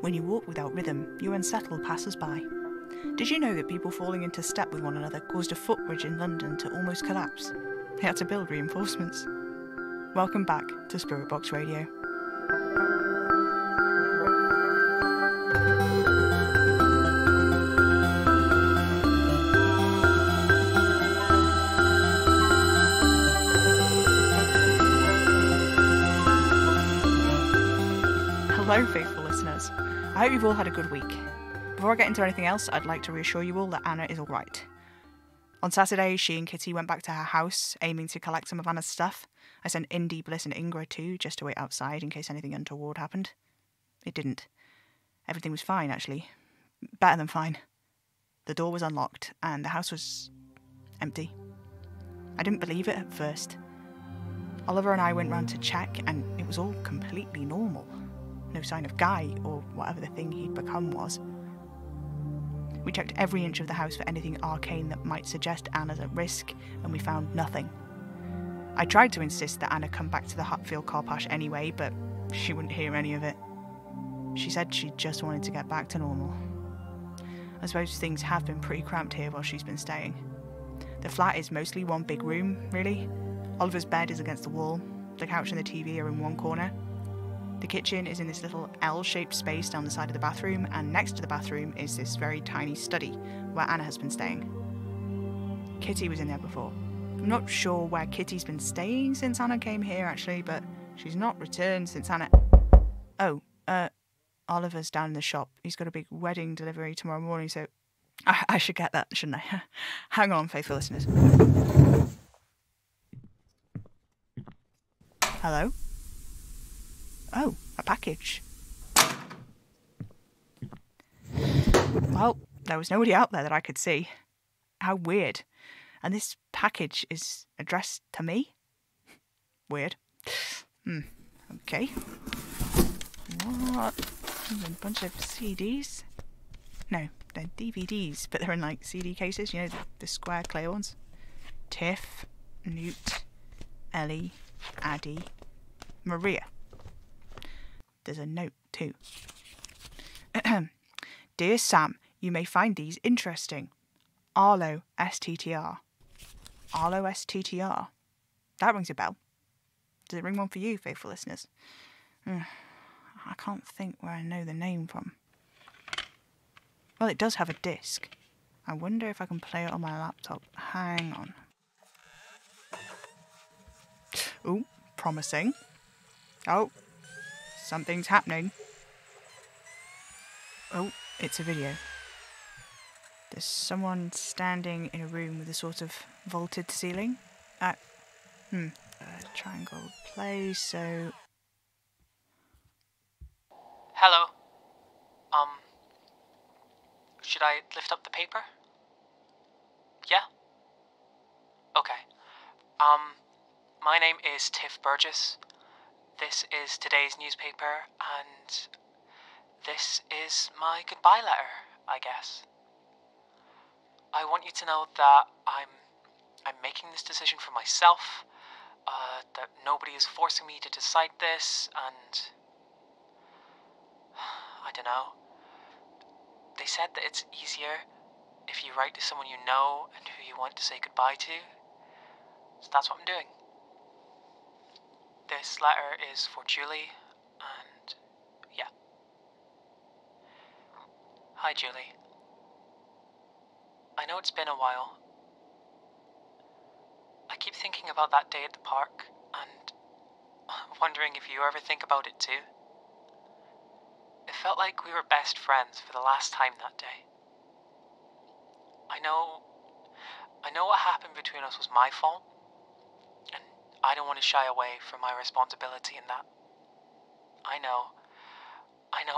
When you walk without rhythm, you unsettle passers-by. Did you know that people falling into step with one another caused a footbridge in London to almost collapse? They had to build reinforcements. Welcome back to Spirit Box Radio. Hello, faithful listeners. I hope you've all had a good week. Before I get into anything else, I'd like to reassure you all that Anna is alright. On Saturday, she and Kitty went back to her house, aiming to collect some of Anna's stuff. I sent Indy, Bliss and Ingra too, just to wait outside in case anything untoward happened. It didn't. Everything was fine, actually. Better than fine. The door was unlocked, and the house was empty. I didn't believe it at first. Oliver and I went round to check, and it was all completely normal. No sign of Guy, or whatever the thing he'd become was. We checked every inch of the house for anything arcane that might suggest Anna's at risk, and we found nothing. I tried to insist that Anna come back to the Hutfield car park anyway, but she wouldn't hear any of it. She said she just wanted to get back to normal. I suppose things have been pretty cramped here while she's been staying. The flat is mostly one big room, really. Oliver's bed is against the wall, the couch and the TV are in one corner. The kitchen is in this little L-shaped space down the side of the bathroom, and next to the bathroom is this very tiny study where Anna has been staying. Kitty was in there before. I'm not sure where Kitty's been staying since Anna came here, actually, but she's not returned since Anna... Oh, Oliver's down in the shop. He's got a big wedding delivery tomorrow morning, so I should get that, shouldn't I? Hang on, faithful listeners. Hello? Oh, a package. Well, there was nobody out there that I could see. How weird. And this package is addressed to me? Weird. Okay. What? A bunch of CDs? No, they're DVDs, but they're in like CD cases, you know, the square clear ones. Tiff, Newt, Ellie, Addie, Maria. There's a note too. Dear Sam, you may find these interesting. Arlo STTR. Arlo STTR. That rings a bell. Does it ring one for you, faithful listeners? I can't think where I know the name from. Well, it does have a disc. I wonder if I can play it on my laptop. Hang on. Ooh, promising. Oh. Something's happening. Oh, it's a video. There's someone standing in a room with a sort of vaulted ceiling. Triangle play, so... Hello. Should I lift up the paper? Yeah? Okay. My name is Tiff Burgess. This is today's newspaper, and this is my goodbye letter, I guess. I want you to know that I'm making this decision for myself, that nobody is forcing me to decide this, and I don't know. They said that it's easier if you write to someone you know and who you want to say goodbye to, so that's what I'm doing. This letter is for Julie, and yeah. Hi, Julie. I know it's been a while. I keep thinking about that day at the park, and wondering if you ever think about it too. It felt like we were best friends for the last time that day. I know what happened between us was my fault, and I don't want to shy away from my responsibility in that. I know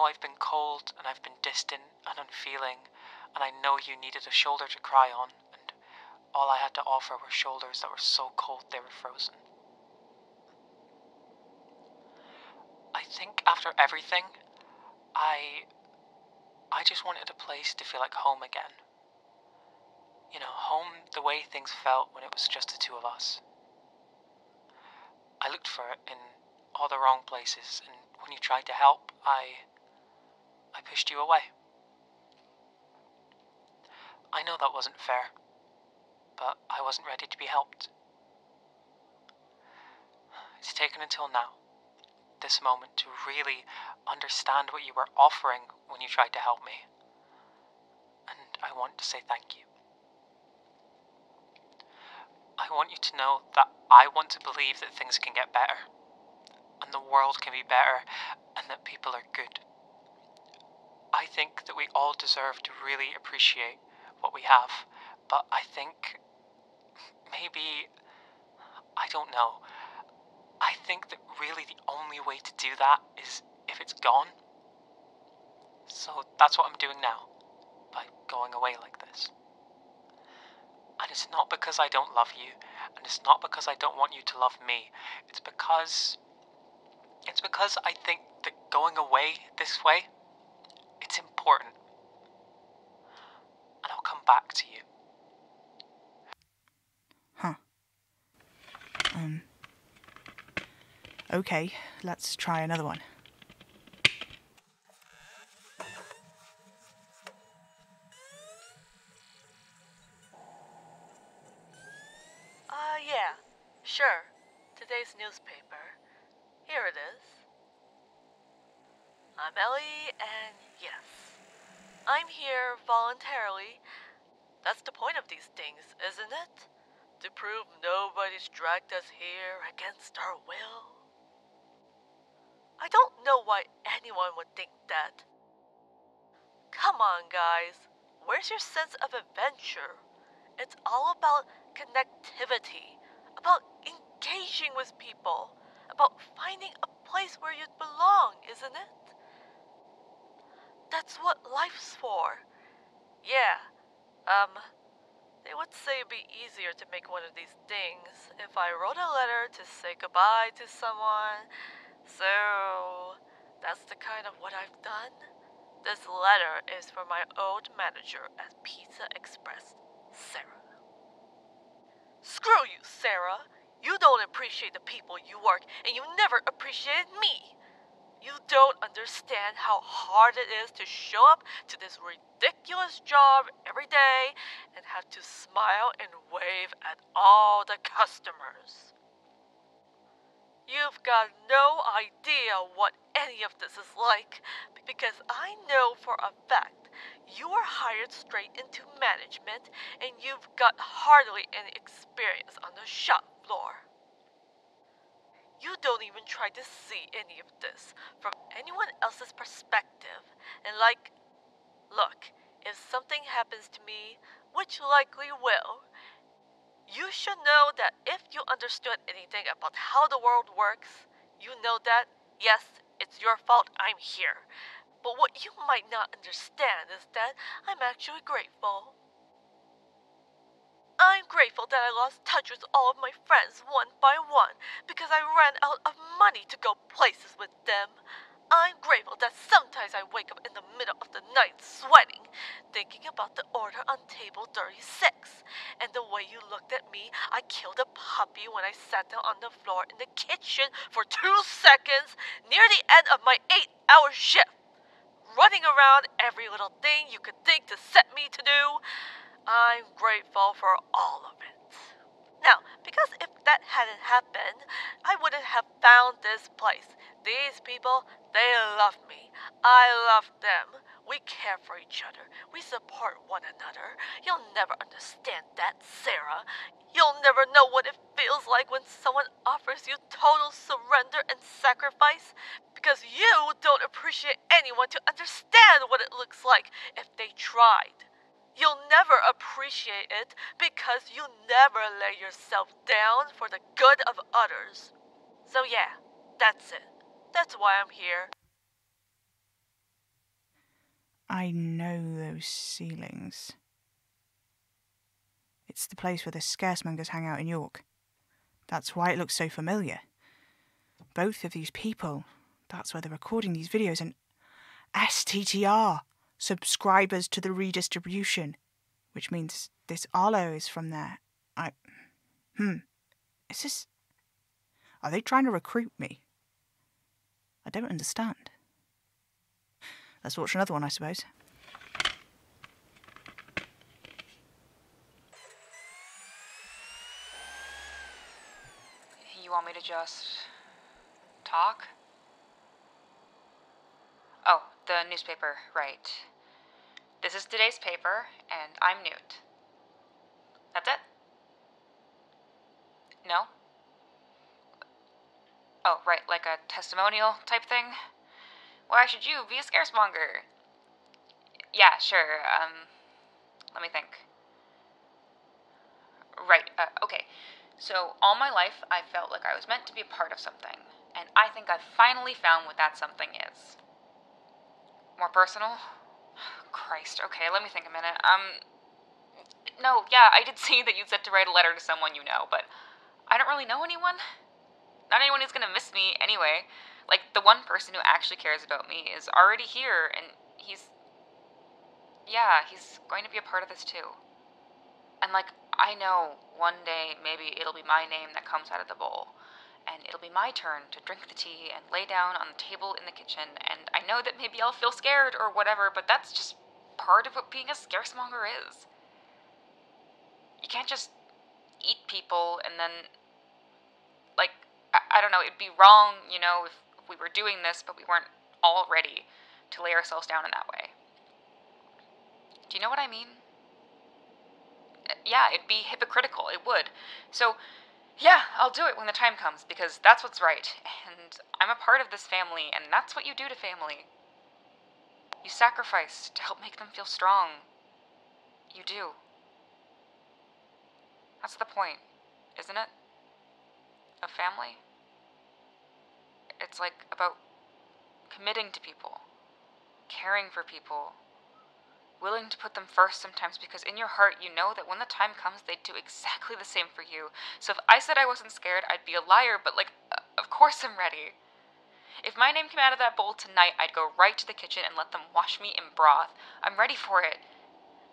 I've been cold, and I've been distant and unfeeling, and I know you needed a shoulder to cry on, and all I had to offer were shoulders that were so cold they were frozen. I think after everything, I just wanted a place to feel like home again. You know, home the way things felt when it was just the two of us. I looked for it in all the wrong places, and when you tried to help, I I pushed you away. I know that wasn't fair, but I wasn't ready to be helped. It's taken until now, this moment, to really understand what you were offering when you tried to help me. And I want to say thank you. I want you to know that I want to believe that things can get better, and the world can be better, and that people are good. I think that we all deserve to really appreciate what we have, but I think maybe, I don't know, I think that really the only way to do that is if it's gone. So that's what I'm doing now, by going away like this. And it's not because I don't love you, and it's not because I don't want you to love me. It's because I think that going away this way, it's important. And I'll come back to you. Huh. Okay, let's try another one. Yeah, sure. Today's newspaper. Here it is. I'm Ellie, and yes, I'm here voluntarily. That's the point of these things, isn't it? To prove nobody's dragged us here against our will. I don't know why anyone would think that. Come on, guys. Where's your sense of adventure? It's all about connectivity, about engaging with people, about finding a place where you belong, isn't it? That's what life's for. Yeah, they would say it'd be easier to make one of these things if I wrote a letter to say goodbye to someone. So, that's the kind of what I've done. This letter is for my old manager at Pizza Express, Sarah. Screw you, Sarah. You don't appreciate the people you work, and you never appreciated me. You don't understand how hard it is to show up to this ridiculous job every day and have to smile and wave at all the customers. You've got no idea what any of this is like, because I know for a fact you were hired straight into management and you've got hardly any experience on the shop floor. You don't even try to see any of this from anyone else's perspective, and look, if something happens to me, which likely will, you should know that if you understood anything about how the world works, you know that, yes, it's your fault I'm here. But what you might not understand is that I'm actually grateful. I'm grateful that I lost touch with all of my friends one by one because I ran out of money to go places with them. I'm grateful that sometimes I wake up in the middle of the night sweating, thinking about the order on table 36, and the way you looked at me. I killed a puppy when I sat down on the floor in the kitchen for 2 seconds near the end of my 8-hour shift, running around every little thing you could think to set me to do. I'm grateful for all of it. Now, because if that hadn't happened, I wouldn't have found this place. These people, they love me. I love them. We care for each other. We support one another. You'll never understand that, Sarah. You'll never know what it feels like when someone offers you total surrender and sacrifice, because you don't appreciate anyone to understand what it looks like if they tried. You'll never appreciate it because you never lay yourself down for the good of others. So yeah, that's it. That's why I'm here. I know those ceilings. It's the place where the scaremongers hang out in York. That's why it looks so familiar. Both of these people, that's where they're recording these videos, and STTR, subscribers to the redistribution, which means this Arlo is from there. Is this... Are they trying to recruit me? I don't understand. Let's watch another one, I suppose. You want me to just talk? Oh, the newspaper, right. This is today's paper, and I'm Newt. That's it? No? Oh, right, like a testimonial type thing? Why should you be a scaremonger? Yeah, sure, let me think. Right, okay. So, all my life, I felt like I was meant to be a part of something, and I think I've finally found what that something is. More personal? Christ, okay, let me think a minute. No, yeah, I did see that you said to write a letter to someone you know, but I don't really know anyone. Not anyone who's gonna miss me anyway. Like, the one person who actually cares about me is already here, and he's going to be a part of this too. And, like, I know one day maybe it'll be my name that comes out of the bowl, and it'll be my turn to drink the tea and lay down on the table in the kitchen, and I know that maybe I'll feel scared or whatever, but that's just part of what being a scaremonger is. You can't just eat people and then, like, I don't know, it'd be wrong, you know, if we were doing this, but we weren't all ready to lay ourselves down in that way. Do you know what I mean? Yeah, it'd be hypocritical, it would. So, yeah, I'll do it when the time comes, because that's what's right. And I'm a part of this family, and that's what you do to family. You sacrifice to help make them feel strong. You do. That's the point, isn't it? Of family? It's like about committing to people, caring for people, willing to put them first sometimes, because in your heart you know that when the time comes they'd do exactly the same for you. So if I said I wasn't scared, I'd be a liar, but like, of course I'm ready. If my name came out of that bowl tonight, I'd go right to the kitchen and let them wash me in broth. I'm ready for it.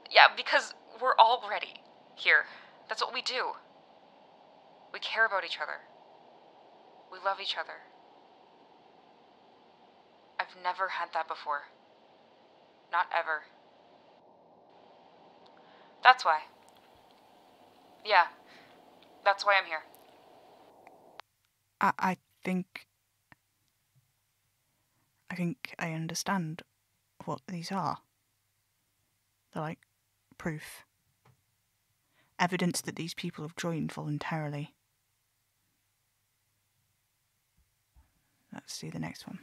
Yeah, because we're all ready here. That's what we do. We care about each other. We love each other. I've never had that before. Not ever. That's why. Yeah, that's why I'm here. I think I understand what these are. They're like proof. Evidence that these people have joined voluntarily. Let's see the next one.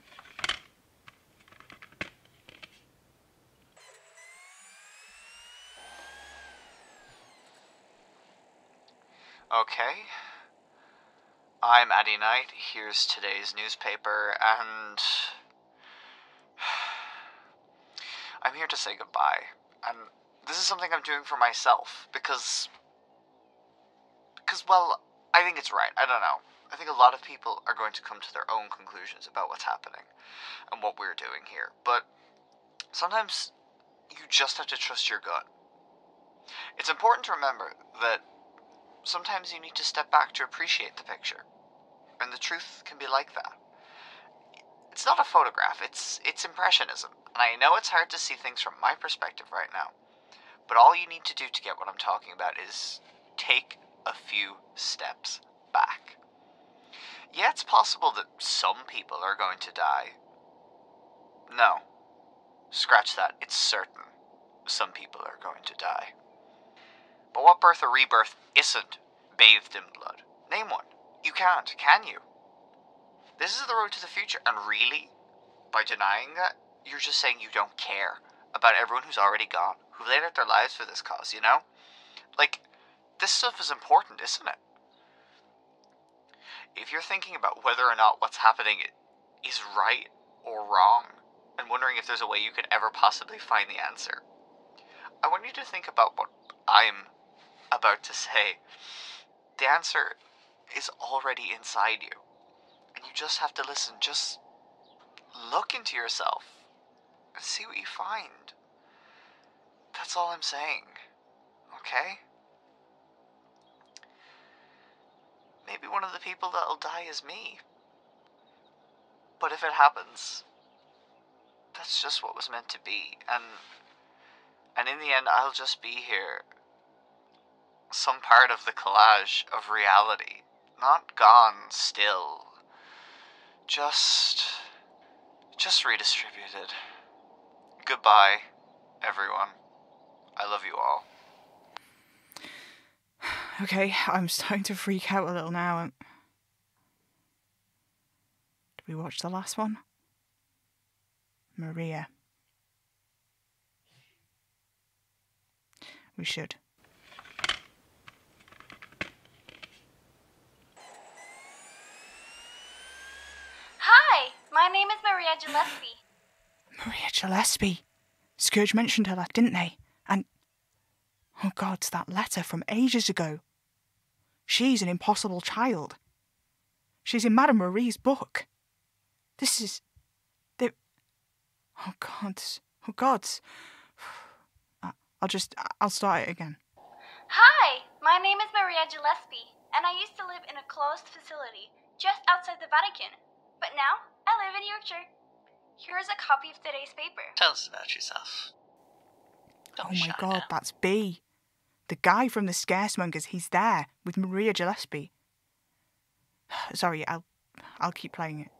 Okay. I'm Addy Knight. Here's today's newspaper, and I'm here to say goodbye. And this is something I'm doing for myself because, well, I think it's right. I don't know. I think a lot of people are going to come to their own conclusions about what's happening and what we're doing here. But sometimes you just have to trust your gut. It's important to remember that sometimes you need to step back to appreciate the picture. And the truth can be like that. It's not a photograph, it's impressionism. And I know it's hard to see things from my perspective right now. But all you need to do to get what I'm talking about is take a few steps back. Yeah, it's possible that some people are going to die. No. Scratch that. It's certain some people are going to die. But what birth or rebirth isn't bathed in blood? Name one. You can't, can you? This is the road to the future, and really, by denying that, you're just saying you don't care about everyone who's already gone, who laid out their lives for this cause, you know? Like, this stuff is important, isn't it? If you're thinking about whether or not what's happening is right or wrong, and wondering if there's a way you could ever possibly find the answer, I want you to think about what I'm about to say. The answer is already inside you. And you just have to listen. Just look into yourself and see what you find. That's all I'm saying. Okay? Maybe one of the people that'll die is me. But if it happens, that's just what was meant to be. And in the end, I'll just be here, some part of the collage of reality. Not gone still. Just redistributed. Goodbye, everyone. I love you all. Okay, I'm starting to freak out a little now. Did we watch the last one? Maria. We should. Hi, my name is Maria Gillespie. Maria Gillespie. Scourge mentioned her, didn't they? And, oh God, that letter from ages ago. She's an impossible child. She's in Madame Marie's book. This is... Oh God. Oh God. I'll start it again. Hi, my name is Maria Gillespie, and I used to live in a closed facility just outside the Vatican. But now, I live in Yorkshire. Here is a copy of today's paper. Tell us about yourself. Don't Oh my shy God, now. that's B. The guy from the Scaremongers, he's there with Maria Gillespie. Sorry, I'll keep playing it.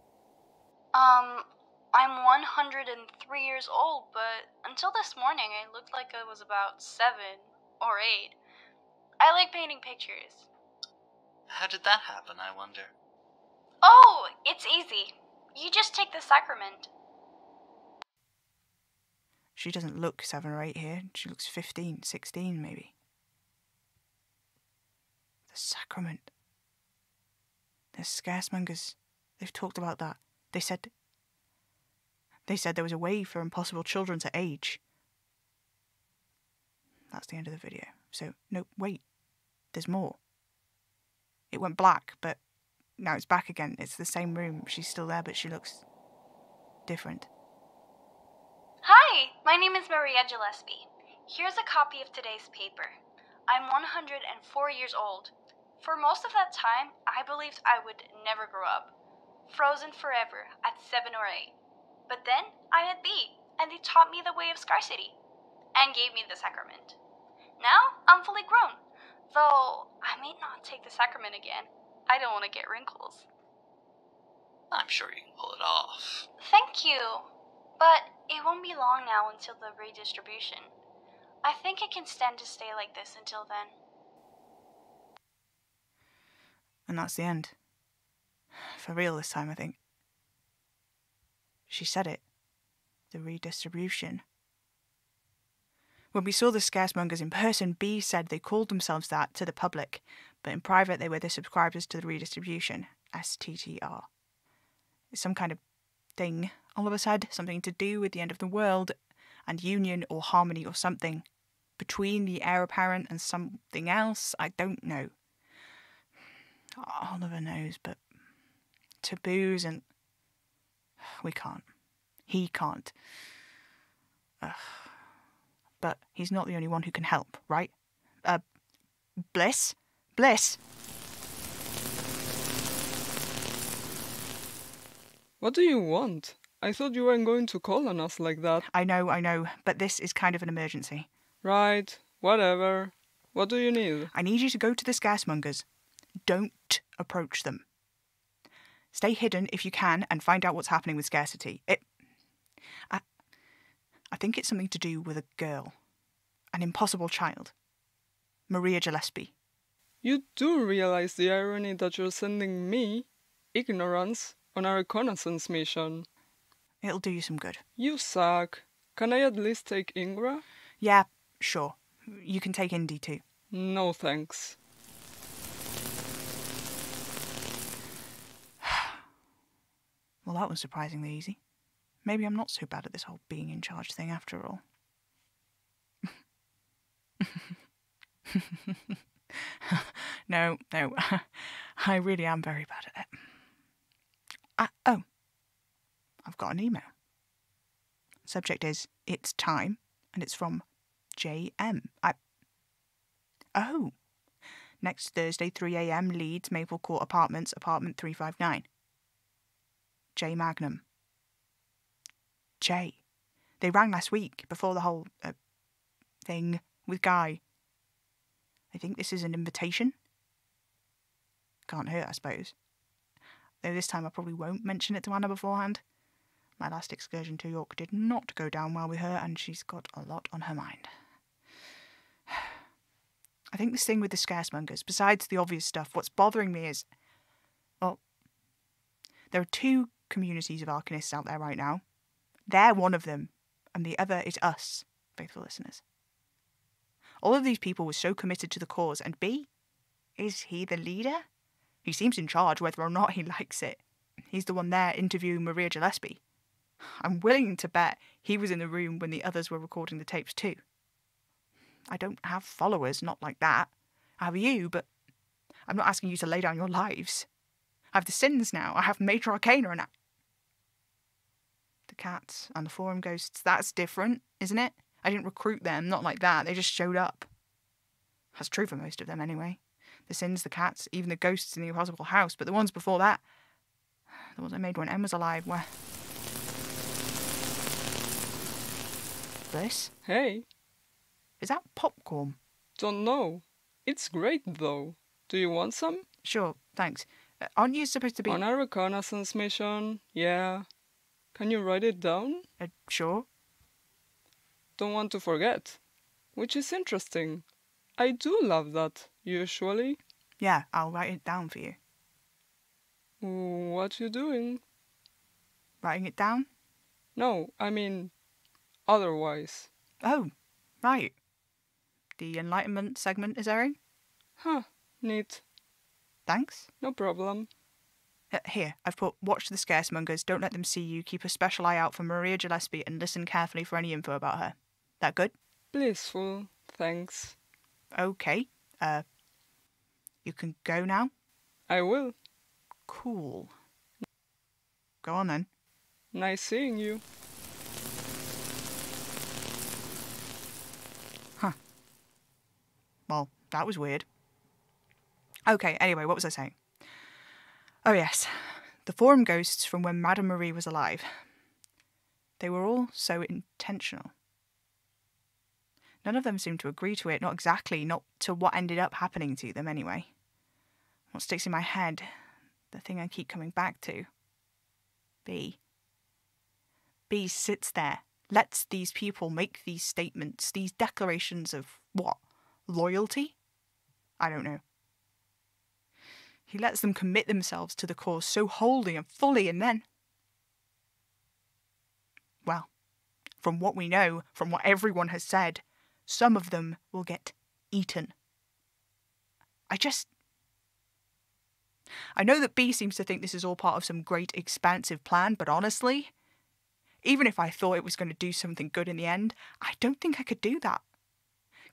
I'm 103 years old, but until this morning I looked like I was about 7 or 8. I like painting pictures. How did that happen, I wonder? Oh, it's easy. You just take the sacrament. She doesn't look 7 or 8 here. She looks 15, 16 maybe. The sacrament. The Scaremongers, they've talked about that. They said there was a way for impossible children to age. That's the end of the video. So, no, wait. There's more. It went black, but now it's back again. It's the same room. She's still there, but she looks different. Hi, my name is Maria Gillespie. Here's a copy of today's paper. I'm 104 years old. For most of that time, I believed I would never grow up. Frozen forever at 7 or 8. But then I had B, and they taught me the way of scarcity, and gave me the sacrament. Now I'm fully grown, though I may not take the sacrament again. I don't want to get wrinkles. I'm sure you can pull it off. Thank you, but it won't be long now until the redistribution. I think I can stand to stay like this until then. And that's the end. For real this time, I think. She said it. The redistribution. When we saw the Scaremongers in person, B said they called themselves that to the public, but in private they were the subscribers to the redistribution, STTR. It's some kind of thing, Oliver said, something to do with the end of the world, and union or harmony or something. Between the heir apparent and something else, I don't know. Oliver knows, but taboos and... We can't. He can't. But he's not the only one who can help, right? Bliss? Bliss! What do you want? I thought you weren't going to call on us like that. I know, but this is kind of an emergency. Right, whatever. What do you need? I need you to go to the Scaremongers. Don't approach them. Stay hidden if you can and find out what's happening with scarcity. I think it's something to do with a girl. An impossible child. Maria Gillespie. You do realize the irony that you're sending me, ignorance, on a reconnaissance mission. It'll do you some good. You suck. Can I at least take Ingra? Yeah, sure. You can take Indy too. No thanks. Well, that was surprisingly easy. Maybe I'm not so bad at this whole being in charge thing after all. No, I really am very bad at it. I've got an email. Subject is, it's time, and it's from JM. Next Thursday, 3 a.m, Leeds, Maple Court Apartments, apartment 359. J Magnum. J. They rang last week before the whole thing with Guy. I think this is an invitation. Can't hurt, I suppose. Though this time I probably won't mention it to Anna beforehand. My last excursion to York did not go down well with her, and she's got a lot on her mind. I think this thing with the scaremongers, besides the obvious stuff, what's bothering me is... Well, there are two communities of Arcanists out there right now. They're one of them, and the other is us, faithful listeners. All of these people were so committed to the cause, and B, is he the leader? He seems in charge whether or not he likes it. He's the one there interviewing Maria Gillespie. I'm willing to bet he was in the room when the others were recording the tapes too. I don't have followers, not like that. I have you, but I'm not asking you to lay down your lives. I have the sins now. I have Mater Arcana and the cats and the forum ghosts. That's different, isn't it? I didn't recruit them, not like that. They just showed up. That's true for most of them anyway. The sins, the cats, even the ghosts in the impossible house. But the ones before that, the ones I made when Em was alive, were... Bliss? Hey. Is that popcorn? Don't know. It's great though. Do you want some? Sure, thanks. Aren't you supposed to be... On a reconnaissance mission, yeah. Can you write it down? Sure. Don't want to forget. Which is interesting. I do love that, usually. Yeah, I'll write it down for you. What you doing? Writing it down? No, I mean, otherwise. Oh, right. The Enlightenment segment is airing? Huh, neat. Thanks. No problem. Here, I've put watch the scaremongers, don't let them see you, keep a special eye out for Maria Gillespie and listen carefully for any info about her. That good? Blissful, thanks. Okay. You can go now? I will. Cool. Go on then. Nice seeing you. Huh. Well, that was weird. Okay, anyway, what was I saying? Oh yes, the forum ghosts from when Madame Marie was alive. They were all so intentional. None of them seemed to agree to it, not exactly, not to what ended up happening to them anyway. What sticks in my head, the thing I keep coming back to. B. B sits there, lets these people make these statements, these declarations of what? Loyalty? I don't know. He lets them commit themselves to the cause so wholly and fully, and then... Well, from what we know, from what everyone has said, some of them will get eaten. I know that B seems to think this is all part of some great expansive plan, but honestly, even if I thought it was going to do something good in the end, I don't think I could do that.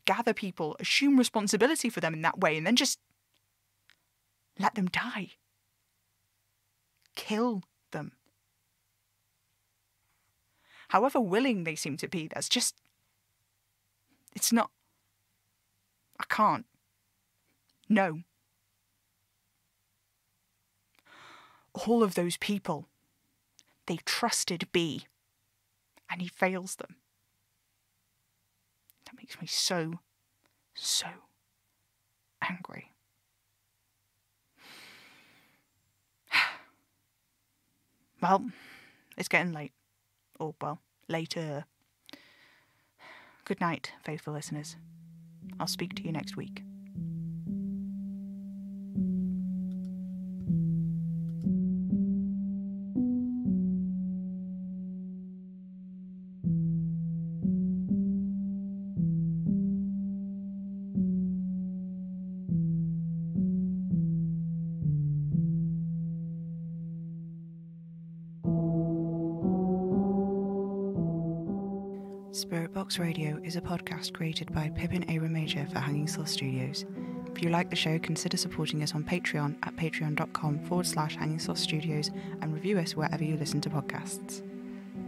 Gather people, assume responsibility for them in that way, and then just let them die. Kill them. However willing they seem to be, that's just... It's not... I can't. No. All of those people, they trusted B, and he fails them. That makes me so angry. Well, it's getting late. Or, well, later. Good night, faithful listeners. I'll speak to you next week. Spirit Box Radio is a podcast created by Pippin A. Major for Hanging Sloth Studios. If you like the show, consider supporting us on Patreon at patreon.com/Hanging Sloth Studios and review us wherever you listen to podcasts.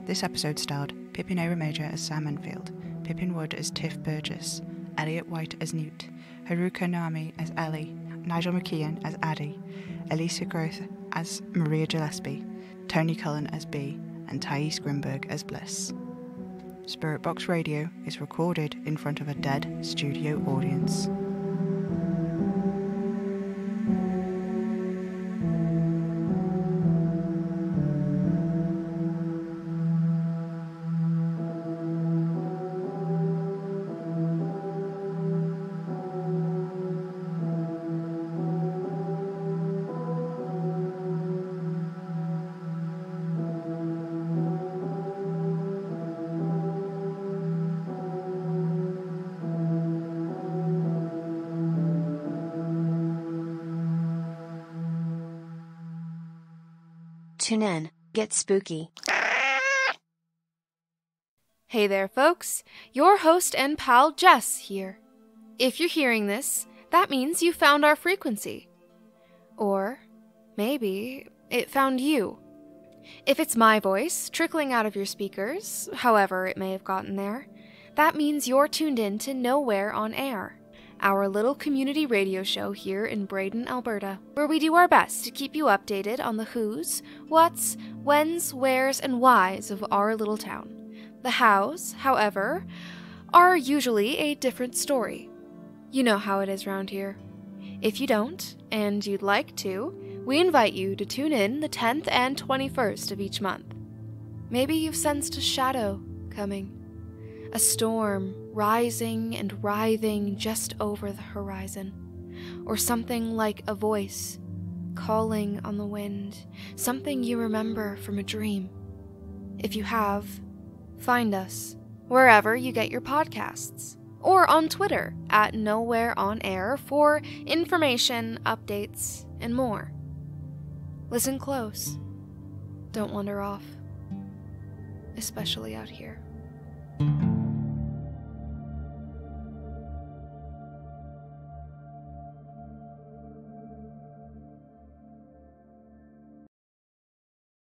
This episode starred Pippin A. Major as Sam Enfield, Pippin Wood as Tiff Burgess, Elliot White as Newt, Haruka Nami as Ellie, Nigel McKeon as Addie, Alicia Groth as Maria Gillespie, Tony Cullen as B, and Thais Grimberg as Bliss. Spirit Box Radio is recorded in front of a dead studio audience. Tune in, get spooky. Hey there, folks. Your host and pal Jess here. If you're hearing this, that means you found our frequency. Or maybe it found you. If it's my voice trickling out of your speakers, however it may have gotten there, that means you're tuned in to Nowhere on Air, our little community radio show here in Braden, Alberta, where we do our best to keep you updated on the who's, what's, when's, where's, and why's of our little town. The hows, however, are usually a different story. You know how it is round here. If you don't, and you'd like to, we invite you to tune in the 10th and 21st of each month. Maybe you've sensed a shadow coming. A storm rising and writhing just over the horizon. Or something like a voice calling on the wind. Something you remember from a dream. If you have, find us wherever you get your podcasts. Or on Twitter at Nowhere on Air for information, updates, and more. Listen close. Don't wander off. Especially out here.